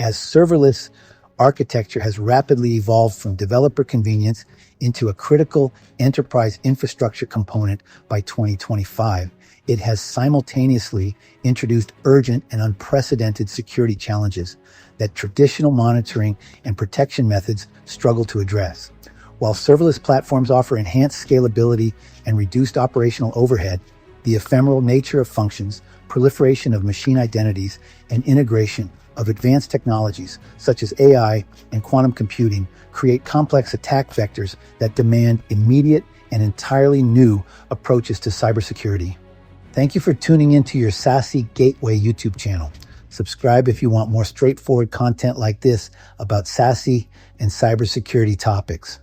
as serverless architecture has rapidly evolved from developer convenience into a critical enterprise infrastructure component by 2025. It has simultaneously introduced urgent and unprecedented security challenges that traditional monitoring and protection methods struggle to address. While serverless platforms offer enhanced scalability and reduced operational overhead, the ephemeral nature of functions, proliferation of machine identities, and integration of advanced technologies such as AI and quantum computing create complex attack vectors that demand immediate and entirely new approaches to cybersecurity. Thank you for tuning into your SASE Gateway YouTube channel. Subscribe if you want more straightforward content like this about SASE and cybersecurity topics.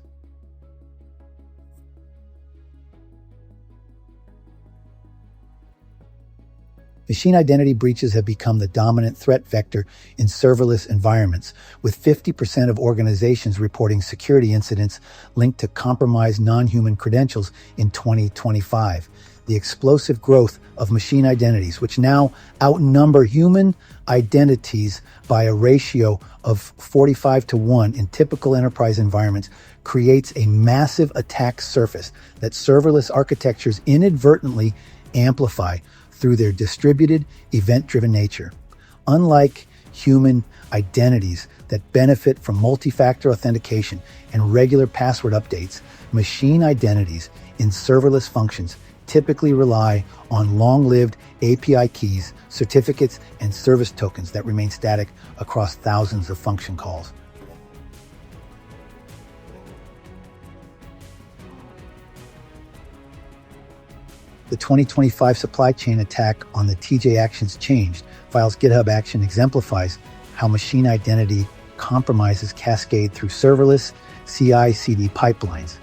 Machine identity breaches have become the dominant threat vector in serverless environments, with 50% of organizations reporting security incidents linked to compromised non-human credentials in 2025. The explosive growth of machine identities, which now outnumber human identities by a ratio of 45-1 in typical enterprise environments, creates a massive attack surface that serverless architectures inadvertently amplify through their distributed, event-driven nature. Unlike human identities that benefit from multi-factor authentication and regular password updates, machine identities in serverless functions typically rely on long-lived API keys, certificates, and service tokens that remain static across thousands of function calls. The 2025 supply chain attack on the TJ Actions Changed Files GitHub action exemplifies how machine identity compromises cascade through serverless CI/CD pipelines.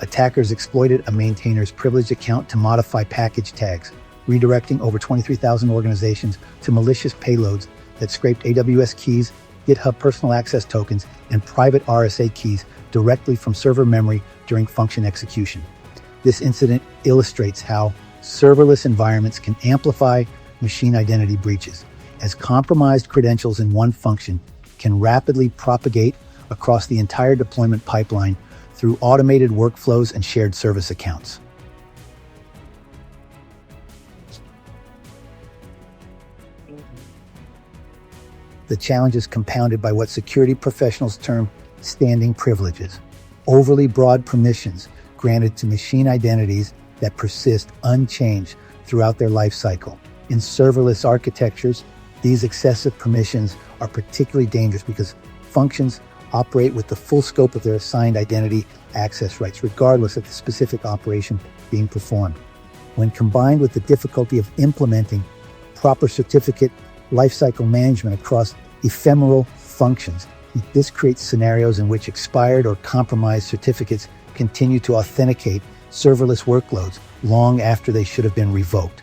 Attackers exploited a maintainer's privileged account to modify package tags, redirecting over 23,000 organizations to malicious payloads that scraped AWS keys, GitHub personal access tokens, and private RSA keys directly from server memory during function execution. This incident illustrates how serverless environments can amplify machine identity breaches, as compromised credentials in one function can rapidly propagate across the entire deployment pipeline through automated workflows and shared service accounts. The challenge is compounded by what security professionals term standing privileges, overly broad permissions granted to machine identities that persist unchanged throughout their life cycle. In serverless architectures, these excessive permissions are particularly dangerous because functions operate with the full scope of their assigned identity access rights, regardless of the specific operation being performed. When combined with the difficulty of implementing proper certificate lifecycle management across ephemeral functions, this creates scenarios in which expired or compromised certificates continue to authenticate serverless workloads long after they should have been revoked.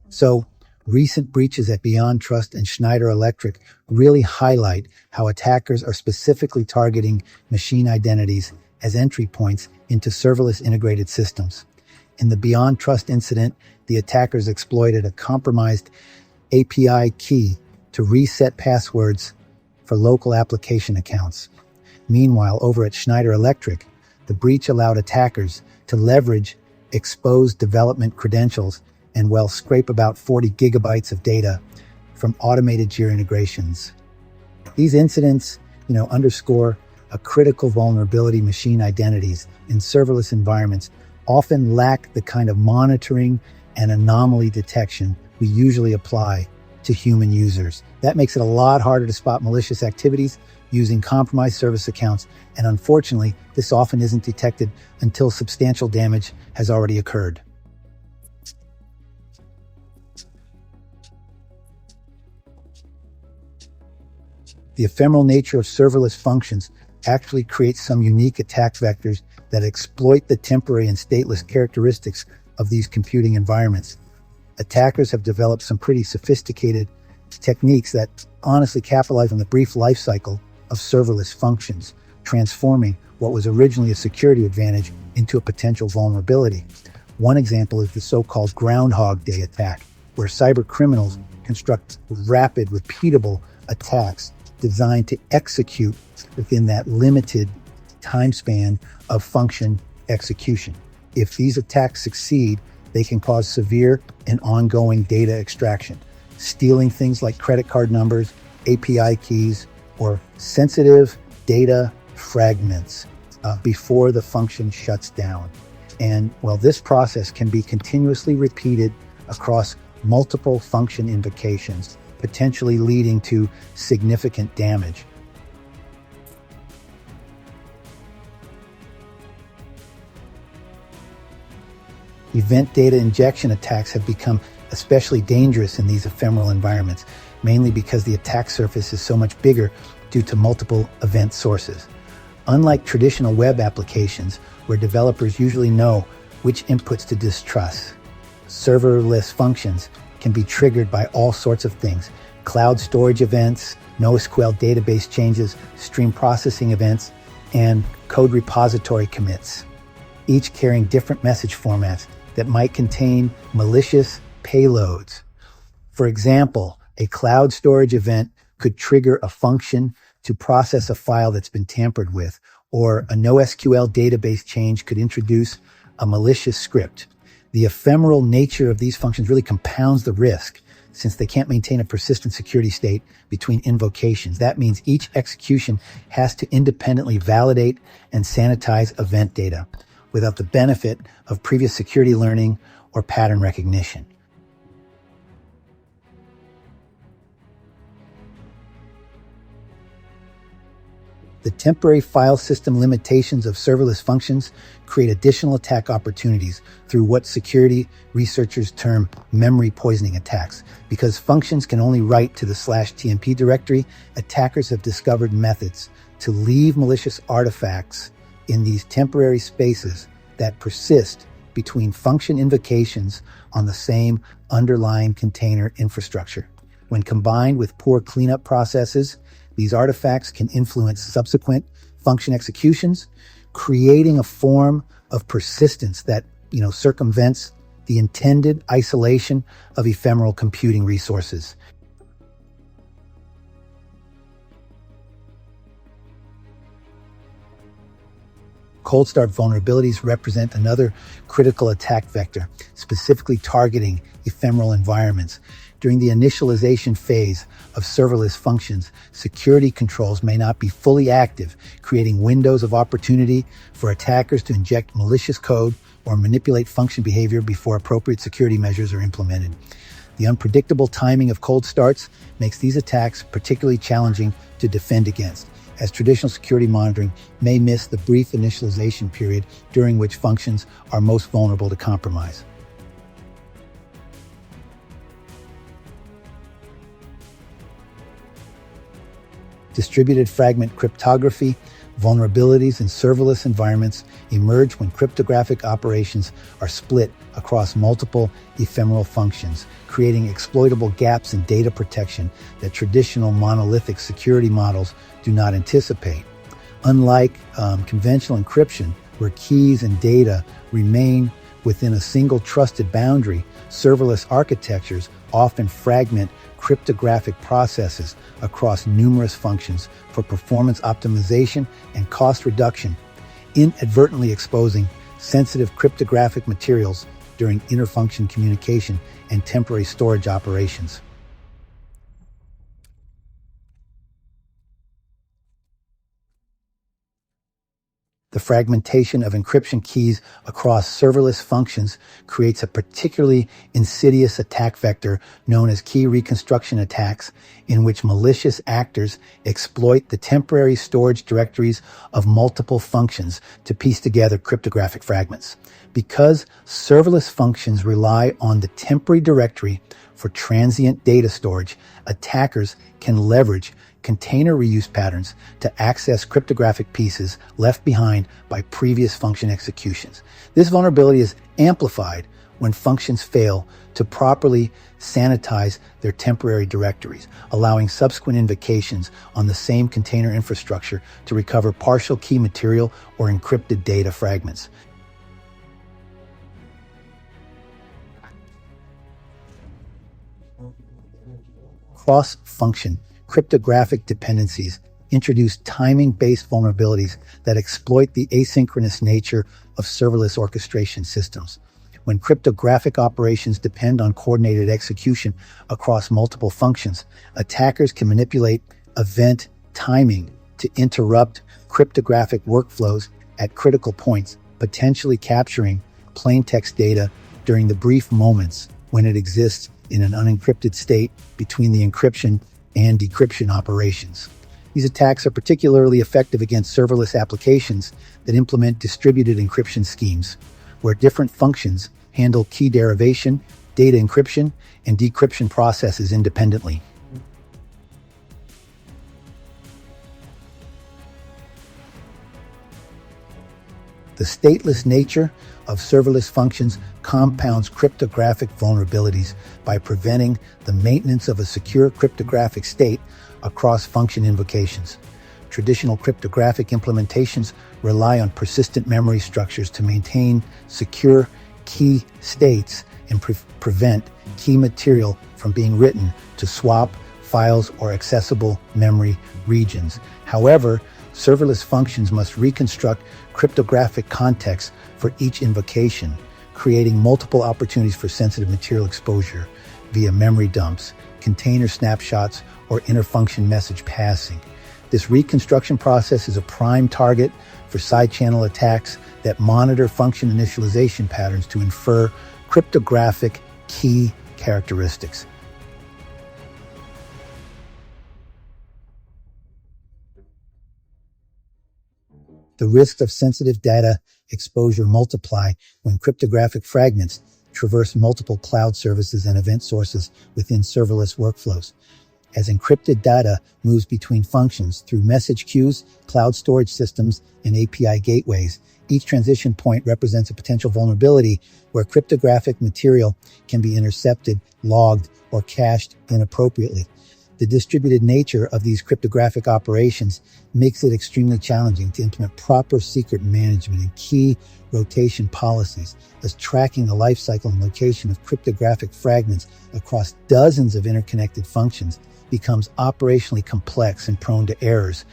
So, recent breaches at BeyondTrust and Schneider Electric really highlight how attackers are specifically targeting machine identities as entry points into serverless integrated systems. In the BeyondTrust incident, the attackers exploited a compromised API key to reset passwords for local application accounts. Meanwhile, over at Schneider Electric, the breach allowed attackers to leverage exposed development credentials and scrape about 40 gigabytes of data from automated Jira integrations. These incidents, underscore a critical vulnerability. Machine identities in serverless environments often lack the kind of monitoring and anomaly detection we usually apply to human users. That makes it a lot harder to spot malicious activities using compromised service accounts, and unfortunately, this often isn't detected until substantial damage has already occurred. The ephemeral nature of serverless functions actually creates some unique attack vectors that exploit the temporary and stateless characteristics of these computing environments. Attackers have developed some pretty sophisticated techniques that honestly capitalize on the brief life cycle of serverless functions, transforming what was originally a security advantage into a potential vulnerability. One example is the so-called Groundhog Day attack, where cyber criminals construct rapid, repeatable attacks designed to execute within that limited time span of function execution. If these attacks succeed, they can cause severe and ongoing data extraction, stealing things like credit card numbers, API keys, or sensitive data fragments before the function shuts down. And well, this process can be continuously repeated across multiple function invocations, potentially leading to significant damage. Event data injection attacks have become especially dangerous in these ephemeral environments, mainly because the attack surface is so much bigger due to multiple event sources. Unlike traditional web applications, where developers usually know which inputs to distrust, serverless functions can be triggered by all sorts of things: cloud storage events, NoSQL database changes, stream processing events, and code repository commits, each carrying different message formats that might contain malicious payloads. For example, a cloud storage event could trigger a function to process a file that's been tampered with, or a NoSQL database change could introduce a malicious script. The ephemeral nature of these functions really compounds the risk, since they can't maintain a persistent security state between invocations. That means each execution has to independently validate and sanitize event data, without the benefit of previous security learning or pattern recognition. The temporary file system limitations of serverless functions create additional attack opportunities through what security researchers term memory poisoning attacks. Because functions can only write to the /tmp directory, attackers have discovered methods to leave malicious artifacts in these temporary spaces that persist between function invocations on the same underlying container infrastructure. When combined with poor cleanup processes, these artifacts can influence subsequent function executions, creating a form of persistence that, circumvents the intended isolation of ephemeral computing resources. Cold start vulnerabilities represent another critical attack vector, specifically targeting ephemeral environments. During the initialization phase of serverless functions, security controls may not be fully active, creating windows of opportunity for attackers to inject malicious code or manipulate function behavior before appropriate security measures are implemented. The unpredictable timing of cold starts makes these attacks particularly challenging to defend against, as traditional security monitoring may miss the brief initialization period during which functions are most vulnerable to compromise. Distributed fragment cryptography, vulnerabilities in serverless environments emerge when cryptographic operations are split across multiple ephemeral functions, creating exploitable gaps in data protection that traditional monolithic security models do not anticipate. Unlike conventional encryption, where keys and data remain within a single trusted boundary, serverless architectures often fragment cryptographic processes across numerous functions for performance optimization and cost reduction, inadvertently exposing sensitive cryptographic materials during interfunction communication and temporary storage operations. The fragmentation of encryption keys across serverless functions creates a particularly insidious attack vector known as key reconstruction attacks, in which malicious actors exploit the temporary storage directories of multiple functions to piece together cryptographic fragments. Because serverless functions rely on the temporary directory for transient data storage, attackers can leverage container reuse patterns to access cryptographic pieces left behind by previous function executions. This vulnerability is amplified when functions fail to properly sanitize their temporary directories, allowing subsequent invocations on the same container infrastructure to recover partial key material or encrypted data fragments. cross-function cryptographic dependencies introduce timing-based vulnerabilities that exploit the asynchronous nature of serverless orchestration systems. When cryptographic operations depend on coordinated execution across multiple functions, attackers can manipulate event timing to interrupt cryptographic workflows at critical points, potentially capturing plaintext data during the brief moments when it exists in an unencrypted state between the encryption and decryption operations. These attacks are particularly effective against serverless applications that implement distributed encryption schemes, where different functions handle key derivation, data encryption, and decryption processes independently. The stateless nature of serverless functions compounds cryptographic vulnerabilities by preventing the maintenance of a secure cryptographic state across function invocations. Traditional cryptographic implementations rely on persistent memory structures to maintain secure key states and prevent key material from being written to swap files or accessible memory regions. However, serverless functions must reconstruct cryptographic context for each invocation, creating multiple opportunities for sensitive material exposure via memory dumps, container snapshots, or interfunction message passing. This reconstruction process is a prime target for side-channel attacks that monitor function initialization patterns to infer cryptographic key characteristics. The risks of sensitive data exposure multiply when cryptographic fragments traverse multiple cloud services and event sources within serverless workflows. As encrypted data moves between functions through message queues, cloud storage systems, and API gateways, each transition point represents a potential vulnerability where cryptographic material can be intercepted, logged, or cached inappropriately. The distributed nature of these cryptographic operations makes it extremely challenging to implement proper secret management and key rotation policies, as tracking the lifecycle and location of cryptographic fragments across dozens of interconnected functions becomes operationally complex and prone to errors.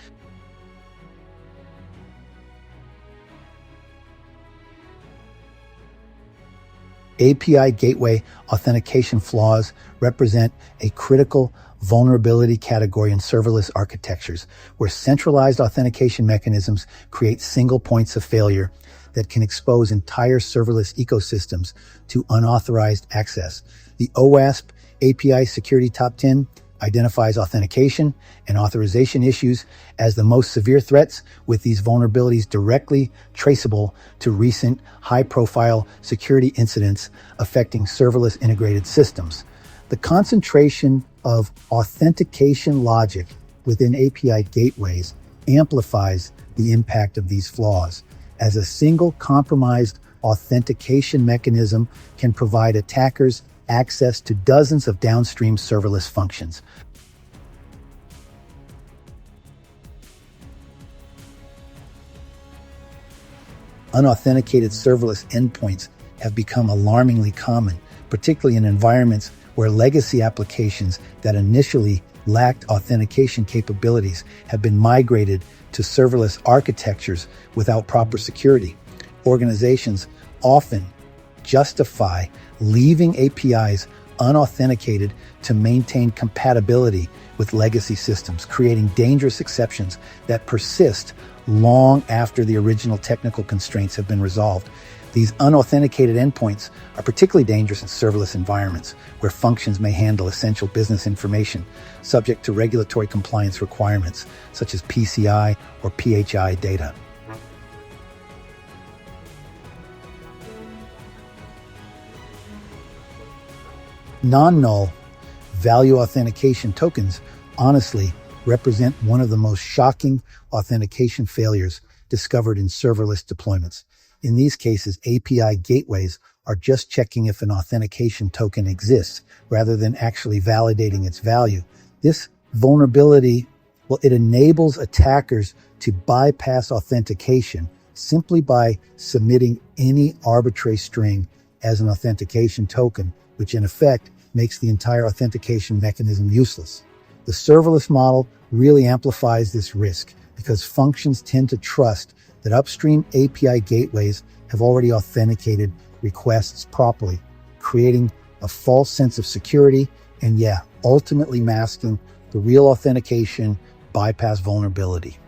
API gateway authentication flaws represent a critical vulnerability category in serverless architectures, where centralized authentication mechanisms create single points of failure that can expose entire serverless ecosystems to unauthorized access. The OWASP API Security Top 10 identifies authentication and authorization issues as the most severe threats, with these vulnerabilities directly traceable to recent high-profile security incidents affecting serverless integrated systems. The concentration of authentication logic within API gateways amplifies the impact of these flaws, as a single compromised authentication mechanism can provide attackers access to dozens of downstream serverless functions. Unauthenticated serverless endpoints have become alarmingly common, particularly in environments where legacy applications that initially lacked authentication capabilities have been migrated to serverless architectures without proper security. Organizations often justify leaving APIs unauthenticated to maintain compatibility with legacy systems, creating dangerous exceptions that persist long after the original technical constraints have been resolved. These unauthenticated endpoints are particularly dangerous in serverless environments, where functions may handle essential business information subject to regulatory compliance requirements, such as PCI or PHI data. Non-null value authentication tokens honestly represent one of the most shocking authentication failures discovered in serverless deployments. In these cases, API gateways are just checking if an authentication token exists rather than actually validating its value. This vulnerability, it enables attackers to bypass authentication simply by submitting any arbitrary string as an authentication token, which in effect makes the entire authentication mechanism useless. The serverless model really amplifies this risk because functions tend to trust that upstream API gateways have already authenticated requests properly, creating a false sense of security and, ultimately masking the real authentication bypass vulnerability.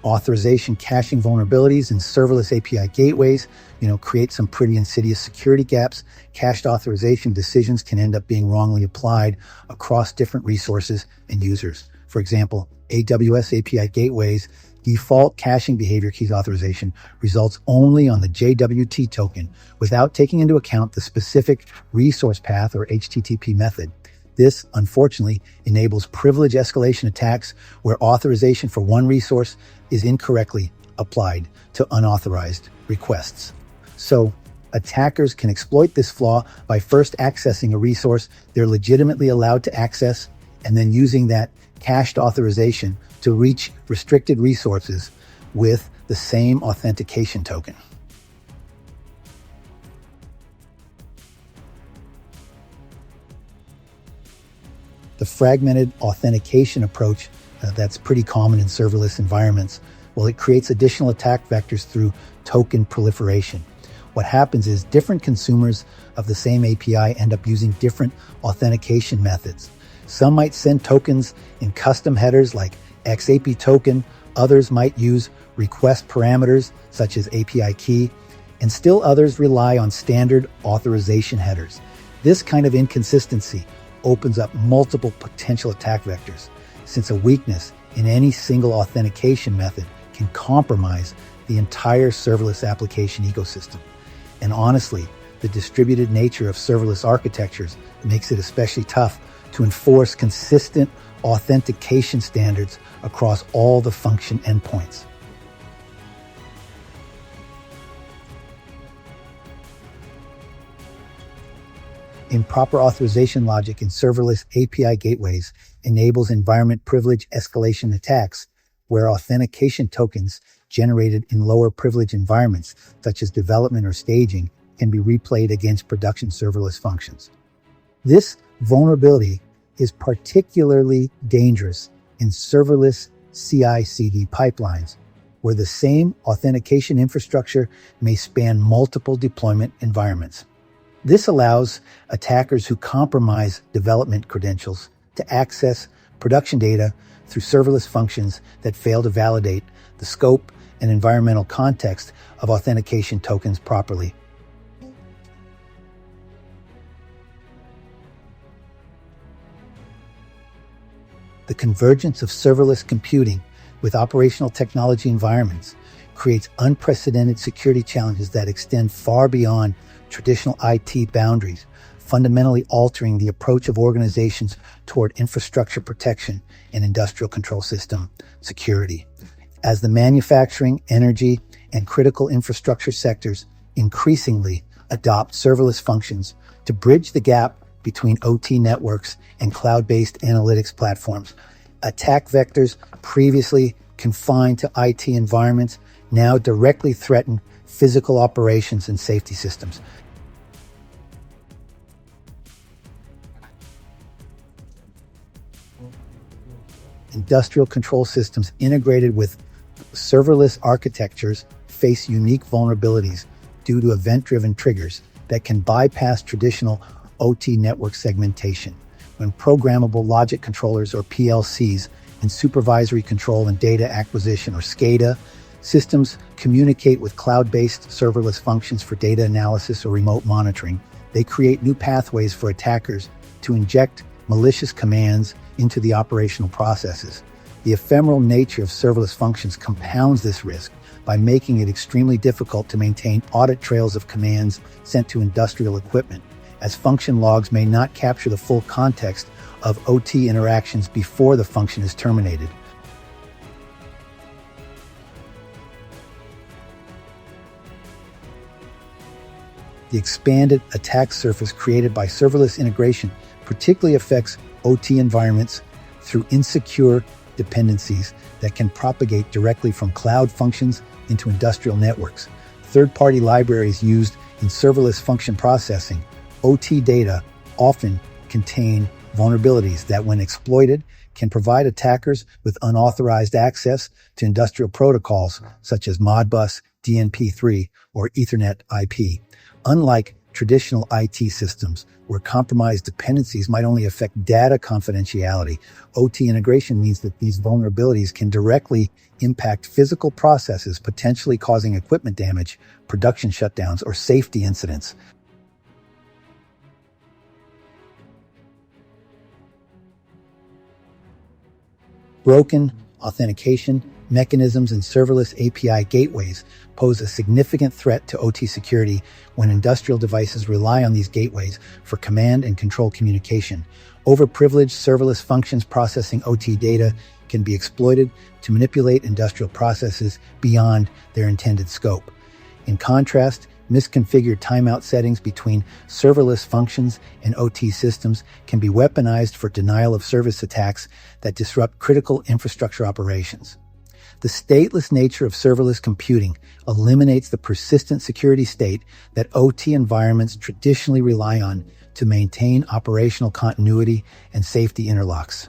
Authorization caching vulnerabilities in serverless API gateways, create some pretty insidious security gaps. Cached authorization decisions can end up being wrongly applied across different resources and users. For example, AWS API gateways default caching behavior keys authorization results only on the JWT token without taking into account the specific resource path or HTTP method. This, unfortunately, enables privilege escalation attacks where authorization for one resource is incorrectly applied to unauthorized requests. So, attackers can exploit this flaw by first accessing a resource they're legitimately allowed to access and then using that cached authorization to reach restricted resources with the same authentication token. The fragmented authentication approach that's pretty common in serverless environments, well, it creates additional attack vectors through token proliferation. What happens is different consumers of the same API end up using different authentication methods. Some might send tokens in custom headers like XAP token, others might use request parameters such as API key, and still others rely on standard authorization headers. This kind of inconsistency opens up multiple potential attack vectors, since a weakness in any single authentication method can compromise the entire serverless application ecosystem. And honestly, the distributed nature of serverless architectures makes it especially tough to enforce consistent authentication standards across all the function endpoints. Improper authorization logic in serverless API gateways enables environment privilege escalation attacks where authentication tokens generated in lower privilege environments, such as development or staging, can be replayed against production serverless functions. This vulnerability is particularly dangerous in serverless CI/CD pipelines, where the same authentication infrastructure may span multiple deployment environments. This allows attackers who compromise development credentials to access production data through serverless functions that fail to validate the scope and environmental context of authentication tokens properly. The convergence of serverless computing with operational technology environments creates unprecedented security challenges that extend far beyond traditional IT boundaries, fundamentally altering the approach of organizations toward infrastructure protection and industrial control system security. As the manufacturing, energy, and critical infrastructure sectors increasingly adopt serverless functions to bridge the gap between OT networks and cloud-based analytics platforms, attack vectors previously confined to IT environments now directly threaten physical operations and safety systems. Industrial control systems integrated with serverless architectures face unique vulnerabilities due to event-driven triggers that can bypass traditional OT network segmentation. When programmable logic controllers or PLCs and supervisory control and data acquisition or SCADA systems communicate with cloud-based serverless functions for data analysis or remote monitoring, they create new pathways for attackers to inject malicious commands into the operational processes. The ephemeral nature of serverless functions compounds this risk by making it extremely difficult to maintain audit trails of commands sent to industrial equipment, as function logs may not capture the full context of OT interactions before the function is terminated. The expanded attack surface created by serverless integration particularly affects OT environments through insecure dependencies that can propagate directly from cloud functions into industrial networks. Third-party libraries used in serverless function processing, OT data, often contain vulnerabilities that, when exploited, can provide attackers with unauthorized access to industrial protocols such as Modbus, DNP3, or Ethernet IP. Unlike traditional IT systems, where compromised dependencies might only affect data confidentiality, OT integration means that these vulnerabilities can directly impact physical processes, potentially causing equipment damage, production shutdowns, or safety incidents. Broken authentication mechanisms and serverless API gateways pose a significant threat to OT security when industrial devices rely on these gateways for command and control communication. Overprivileged serverless functions processing OT data can be exploited to manipulate industrial processes beyond their intended scope. In contrast, misconfigured timeout settings between serverless functions and OT systems can be weaponized for denial of service attacks that disrupt critical infrastructure operations. The stateless nature of serverless computing eliminates the persistent security state that OT environments traditionally rely on to maintain operational continuity and safety interlocks.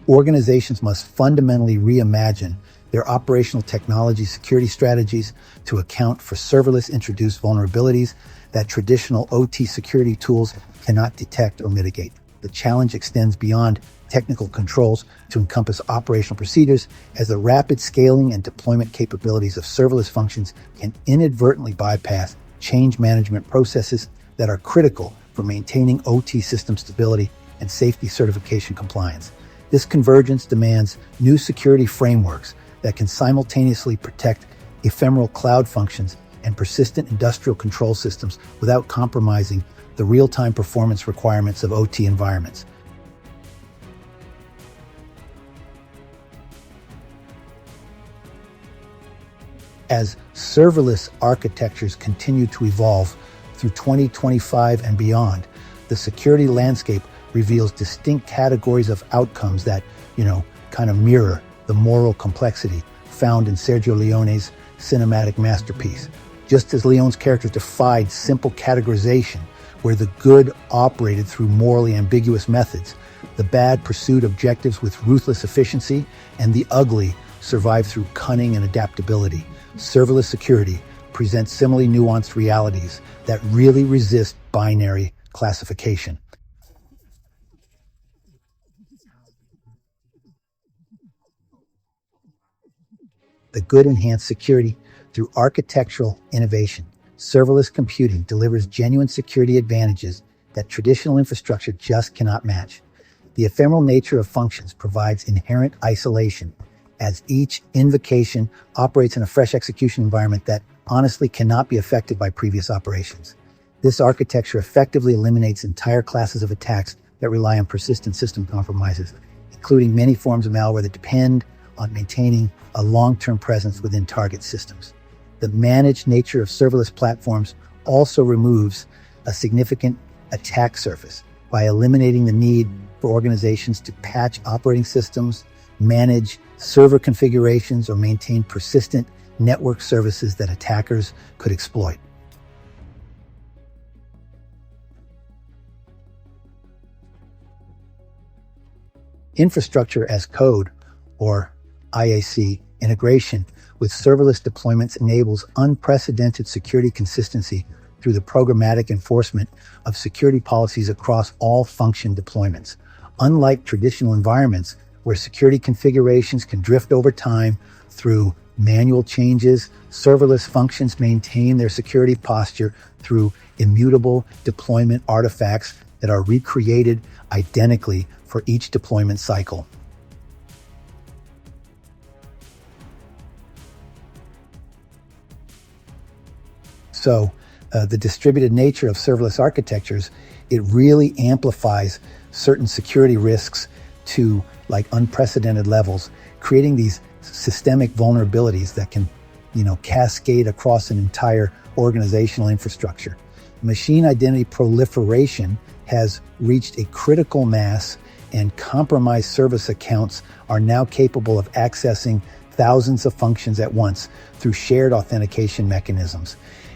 Organizations must fundamentally reimagine their operational technology security strategies to account for serverless-introduced vulnerabilities that traditional OT security tools cannot detect or mitigate. The challenge extends beyond technical controls to encompass operational procedures, as the rapid scaling and deployment capabilities of serverless functions can inadvertently bypass change management processes that are critical for maintaining OT system stability and safety certification compliance. This convergence demands new security frameworks that can simultaneously protect ephemeral cloud functions and persistent industrial control systems without compromising the real-time performance requirements of OT environments. As serverless architectures continue to evolve through 2025 and beyond, the security landscape reveals distinct categories of outcomes that, kind of mirror the moral complexity found in Sergio Leone's cinematic masterpiece. Just as Leone's character defied simple categorization, where the good operated through morally ambiguous methods, the bad pursued objectives with ruthless efficiency, and the ugly survived through cunning and adaptability. Serverless security presents similarly nuanced realities that really resist binary classification. The good enhance security through architectural innovation. Serverless computing delivers genuine security advantages that traditional infrastructure just cannot match. The ephemeral nature of functions provides inherent isolation, as each invocation operates in a fresh execution environment that honestly cannot be affected by previous operations. This architecture effectively eliminates entire classes of attacks that rely on persistent system compromises, including many forms of malware that depend on maintaining a long-term presence within target systems. The managed nature of serverless platforms also removes a significant attack surface by eliminating the need for organizations to patch operating systems, manage server configurations, or maintain persistent network services that attackers could exploit. Infrastructure as code, or IAC, integration with serverless deployments enables unprecedented security consistency through the programmatic enforcement of security policies across all function deployments. Unlike traditional environments where security configurations can drift over time through manual changes, serverless functions maintain their security posture through immutable deployment artifacts that are recreated identically for each deployment cycle. So the distributed nature of serverless architectures, it really amplifies certain security risks to unprecedented levels, creating these systemic vulnerabilities that can, cascade across an entire organizational infrastructure. Machine identity proliferation has reached a critical mass, and compromised service accounts are now capable of accessing thousands of functions at once through shared authentication mechanisms.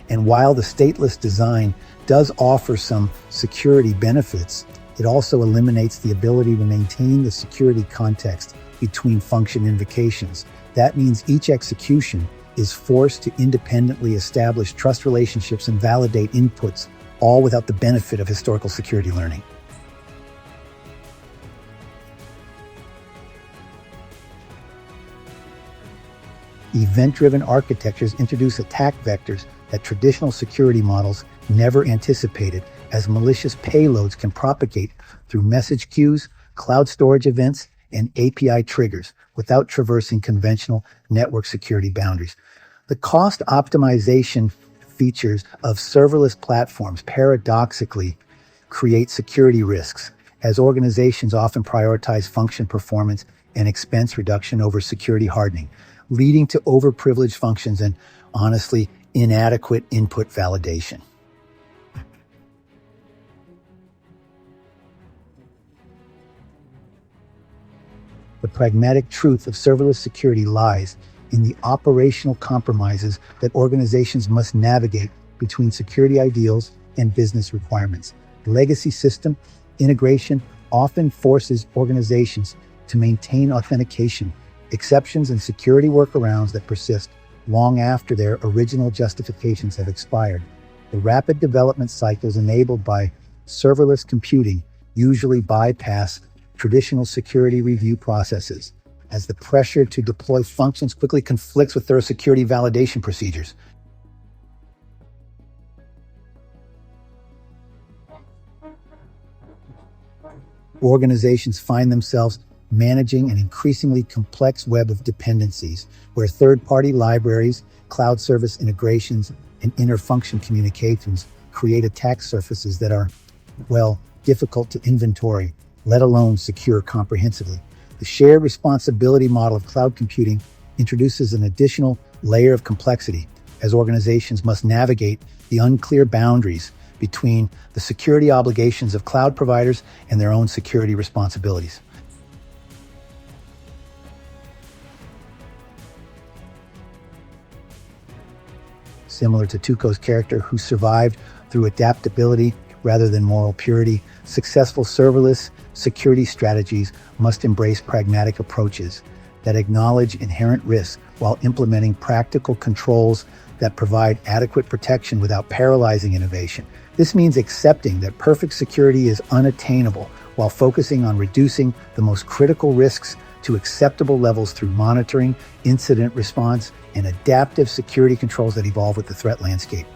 And while the stateless design does offer some security benefits, it also eliminates the ability to maintain the security context between function invocations. That means each execution is forced to independently establish trust relationships and validate inputs, all without the benefit of historical security learning. Event-driven architectures introduce attack vectors that traditional security models never anticipated, as malicious payloads can propagate through message queues, cloud storage events, and API triggers without traversing conventional network security boundaries. The cost optimization features of serverless platforms paradoxically create security risks, as organizations often prioritize function performance and expense reduction over security hardening, leading to overprivileged functions and, honestly, inadequate input validation. The pragmatic truth of serverless security lies in the operational compromises that organizations must navigate between security ideals and business requirements. Legacy system integration often forces organizations to maintain authentication, exceptions, and security workarounds that persist long after their original justifications have expired. The rapid development cycles enabled by serverless computing usually bypass traditional security review processes, as the pressure to deploy functions quickly conflicts with their security validation procedures. Organizations find themselves managing an increasingly complex web of dependencies, where third-party libraries, cloud service integrations, and inter-function communications create attack surfaces that are, well, difficult to inventory, let alone secure comprehensively. The shared responsibility model of cloud computing introduces an additional layer of complexity, as organizations must navigate the unclear boundaries between the security obligations of cloud providers and their own security responsibilities. Similar to Tuco's character, who survived through adaptability rather than moral purity, successful serverless security strategies must embrace pragmatic approaches that acknowledge inherent risk while implementing practical controls that provide adequate protection without paralyzing innovation. This means accepting that perfect security is unattainable while focusing on reducing the most critical risks to acceptable levels through monitoring, incident response, and adaptive security controls that evolve with the threat landscape.